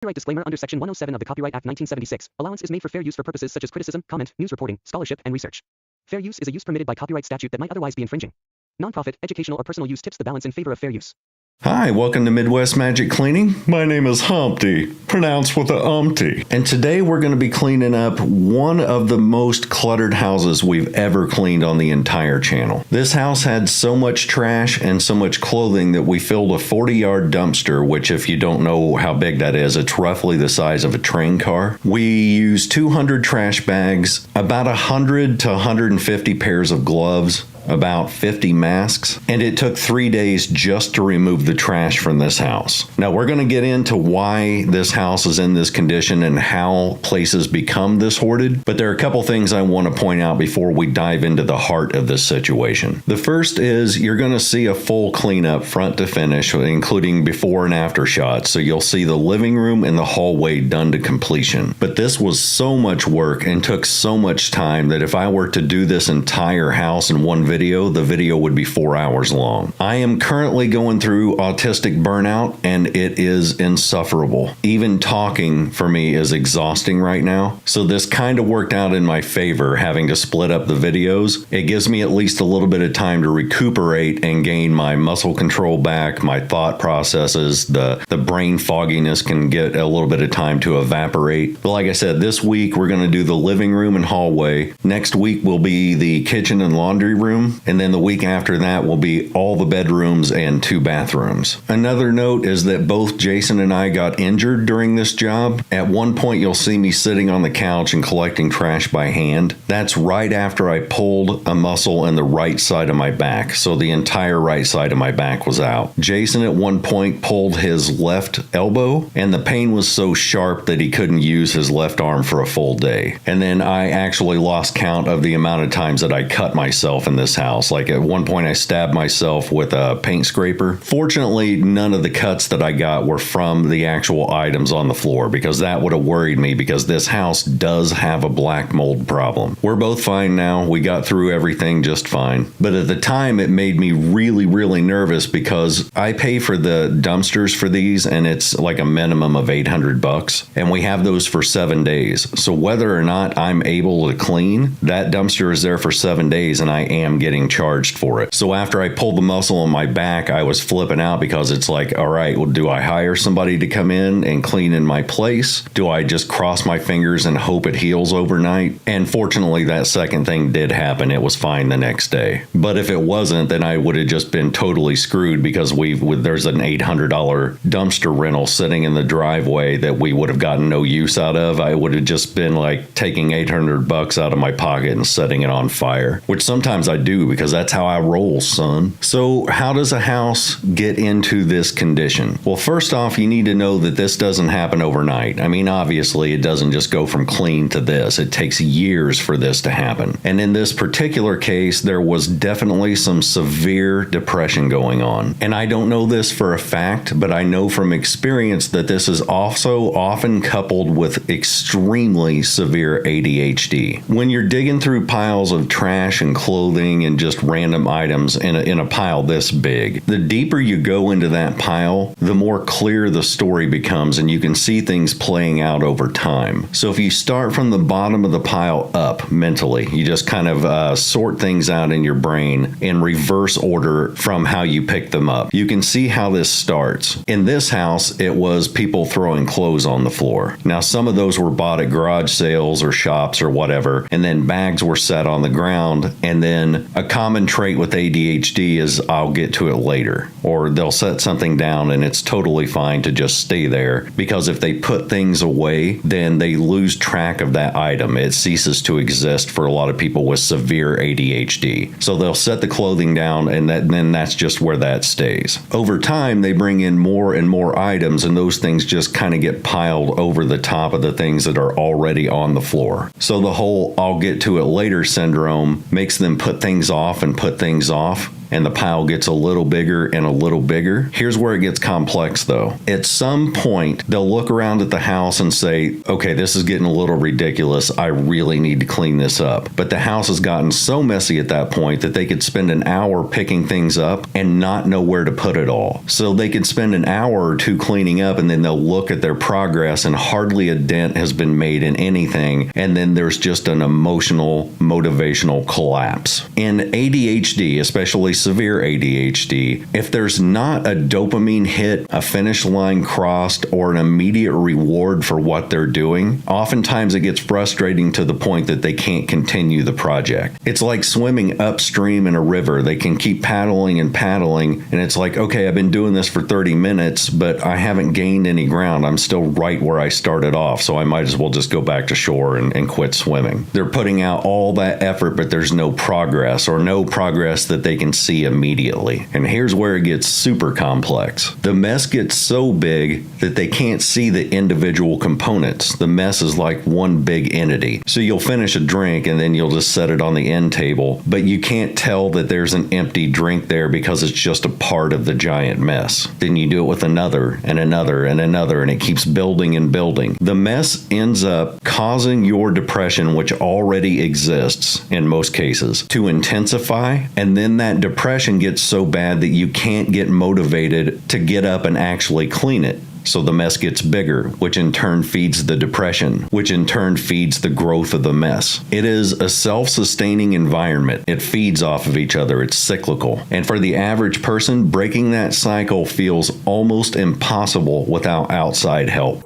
Copyright disclaimer under Section 107 of the Copyright Act 1976. Allowance is made for fair use for purposes such as criticism, comment, news reporting, scholarship, and research. Fair use is a use permitted by copyright statute that might otherwise be infringing. Nonprofit, educational, or personal use tips the balance in favor of fair use. Hi, welcome to Midwest Magic Cleaning. My name is Humpty, pronounced with a umpty. And today we're going to be cleaning up one of the most cluttered houses we've ever cleaned on the entire channel. This house had so much trash and so much clothing that we filled a 40-yard dumpster, which if you don't know how big that is, it's roughly the size of a train car. We used 200 trash bags, about 100 to 150 pairs of gloves, about 50 masks, and it took 3 days just to remove the trash from this house. Now we're going to get into why this house is in this condition and how places become this hoarded, but there are a couple things I want to point out before we dive into the heart of this situation. The first is you're going to see a full cleanup front to finish, including before and after shots, so you'll see the living room and the hallway done to completion. But this was so much work and took so much time that if I were to do this entire house in one video, the video would be 4 hours long. I am currently going through autistic burnout and it is insufferable. Even talking for me is exhausting right now. So this kind of worked out in my favor, having to split up the videos. It gives me at least a little bit of time to recuperate and gain my muscle control back, my thought processes, the brain fogginess can get a little bit of time to evaporate. But like I said, this week we're going to do the living room and hallway. Next week will be the kitchen and laundry room. And then the week after that will be all the bedrooms and 2 bathrooms. Another note is that both Jason and I got injured during this job. At one point, you'll see me sitting on the couch and collecting trash by hand. That's right after I pulled a muscle in the right side of my back. So the entire right side of my back was out. Jason at one point pulled his left elbow, and the pain was so sharp that he couldn't use his left arm for a full day. And then I actually lost count of the amount of times that I cut myself in this house. Like at one point I stabbed myself with a paint scraper. Fortunately, none of the cuts that I got were from the actual items on the floor, because that would have worried me, because this house does have a black mold problem. We're both fine now. We got through everything just fine. But at the time it made me really, really nervous, because I pay for the dumpsters for these and it's like a minimum of $800, and we have those for 7 days. So whether or not I'm able to clean, that dumpster is there for 7 days and I am getting charged for it. So after I pulled the muscle on my back, I was flipping out, because it's like, all right, well, do I hire somebody to come in and clean in my place? Do I just cross my fingers and hope it heals overnight? And fortunately, that second thing did happen. It was fine the next day. But if it wasn't, then I would have just been totally screwed, because there's an $800 dumpster rental sitting in the driveway that we would have gotten no use out of. I would have just been like taking $800 out of my pocket and setting it on fire, which sometimes I do, because that's how I roll, son. So how does a house get into this condition? Well, first off, you need to know that this doesn't happen overnight. I mean, obviously, it doesn't just go from clean to this. It takes years for this to happen. And in this particular case, there was definitely some severe depression going on. And I don't know this for a fact, but I know from experience that this is also often coupled with extremely severe ADHD. When you're digging through piles of trash and clothing and just random items in a pile this big, the deeper you go into that pile, the more clear the story becomes, and you can see things playing out over time. So if you start from the bottom of the pile up mentally, you just kind of sort things out in your brain in reverse order from how you pick them up. You can see how this starts. In this house, it was people throwing clothes on the floor. Now, some of those were bought at garage sales or shops or whatever, and then bags were set on the ground, and then a common trait with ADHD is I'll get to it later, or they'll set something down and it's totally fine to just stay there, because if they put things away, then they lose track of that item. It ceases to exist for a lot of people with severe ADHD. So they'll set the clothing down, and then that's just where that stays. Over time, they bring in more and more items, and those things just kind of get piled over the top of the things that are already on the floor. So the whole I'll get to it later syndrome makes them put things off and put things off. and the pile gets a little bigger and a little bigger. Here's where it gets complex though. At some point, they'll look around at the house and say, okay, this is getting a little ridiculous. I really need to clean this up. But the house has gotten so messy at that point that they could spend an hour picking things up and not know where to put it all. So they could spend an hour or two cleaning up, and then they'll look at their progress and hardly a dent has been made in anything. And then there's just an emotional, motivational collapse. In ADHD, especially severe ADHD, if there's not a dopamine hit, a finish line crossed, or an immediate reward for what they're doing, oftentimes it gets frustrating to the point that they can't continue the project. It's like swimming upstream in a river. They can keep paddling and paddling, and it's like, okay, I've been doing this for 30 minutes, but I haven't gained any ground. I'm still right where I started off, so I might as well just go back to shore and quit swimming. They're putting out all that effort, but there's no progress, or no progress that they can see immediately. And here's where it gets super complex. The mess gets so big that they can't see the individual components. The mess is like one big entity. So you'll finish a drink and then you'll just set it on the end table, but you can't tell that there's an empty drink there because it's just a part of the giant mess. Then you do it with another and another and another, and it keeps building and building. The mess ends up causing your depression, which already exists in most cases, to intensify, and then that depression gets so bad that you can't get motivated to get up and actually clean it. So the mess gets bigger, which in turn feeds the depression, which in turn feeds the growth of the mess. It is a self-sustaining environment. It feeds off of each other. It's cyclical. And for the average person, breaking that cycle feels almost impossible without outside help.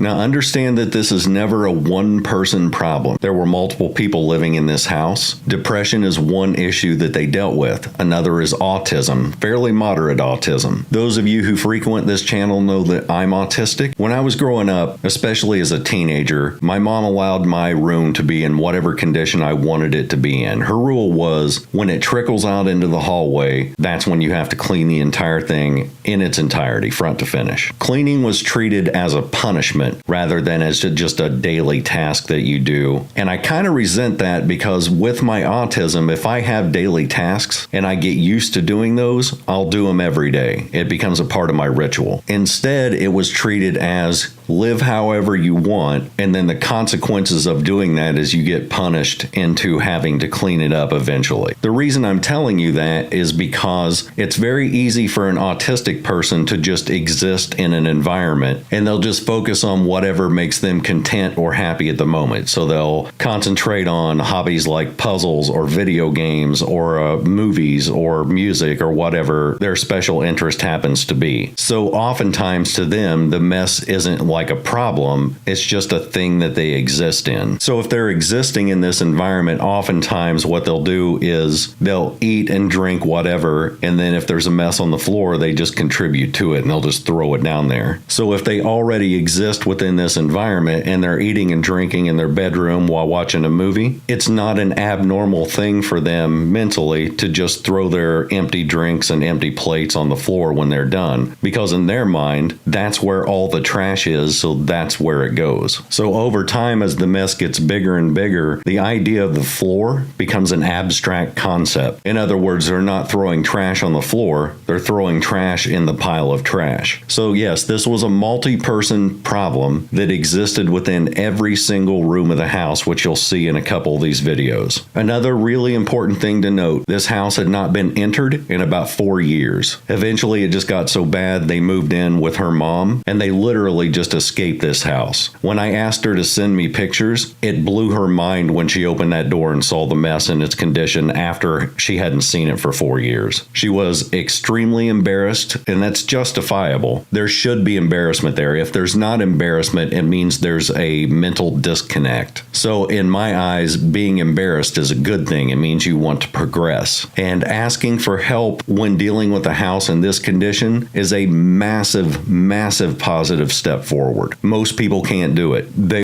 Now, understand that this is never a one-person problem. There were multiple people living in this house. Depression is one issue that they dealt with. Another is autism, fairly moderate autism. Those of you who frequent this channel know that I'm autistic. When I was growing up, especially as a teenager, my mom allowed my room to be in whatever condition I wanted it to be in. Her rule was when it trickles out into the hallway, that's when you have to clean the entire thing in its entirety, front to finish. Cleaning was treated as a punishment rather than as just a daily task that you do. And I kind of resent that because with my autism, if I have daily tasks and I get used to doing those, I'll do them every day. It becomes a part of my ritual. Instead, it was treated as live however you want, and then the consequences of doing that is you get punished into having to clean it up eventually. The reason I'm telling you that is because it's very easy for an autistic person to just exist in an environment and they'll just focus on whatever makes them content or happy at the moment. So they'll concentrate on hobbies like puzzles or video games or movies or music or whatever their special interest happens to be. So oftentimes to them, the mess isn't like a problem, it's just a thing that they exist in. So if they're existing in this environment, oftentimes what they'll do is they'll eat and drink whatever, and then if there's a mess on the floor, they just contribute to it and they'll just throw it down there. So if they already exist within this environment and they're eating and drinking in their bedroom while watching a movie, it's not an abnormal thing for them mentally to just throw their empty drinks and empty plates on the floor when they're done, because in their mind, that's where all the trash is, so that's where it goes. So over time, as the mess gets bigger and bigger, the idea of the floor becomes an abstract concept. In other words, they're not throwing trash on the floor, they're throwing trash in the pile of trash. So yes, this was a multi-person problem that existed within every single room of the house, which you'll see in a couple of these videos. Another really important thing to note, this house had not been entered in about 4 years. Eventually, it just got so bad they moved in with her mom, and they literally just escape this house. When I asked her to send me pictures, it blew her mind when she opened that door and saw the mess in its condition after she hadn't seen it for 4 years. She was extremely embarrassed, and that's justifiable. There should be embarrassment there. If there's not embarrassment, it means there's a mental disconnect. So in my eyes, being embarrassed is a good thing. It means you want to progress. And asking for help when dealing with a house in this condition is a massive, massive positive step forward. Most people can't do it. They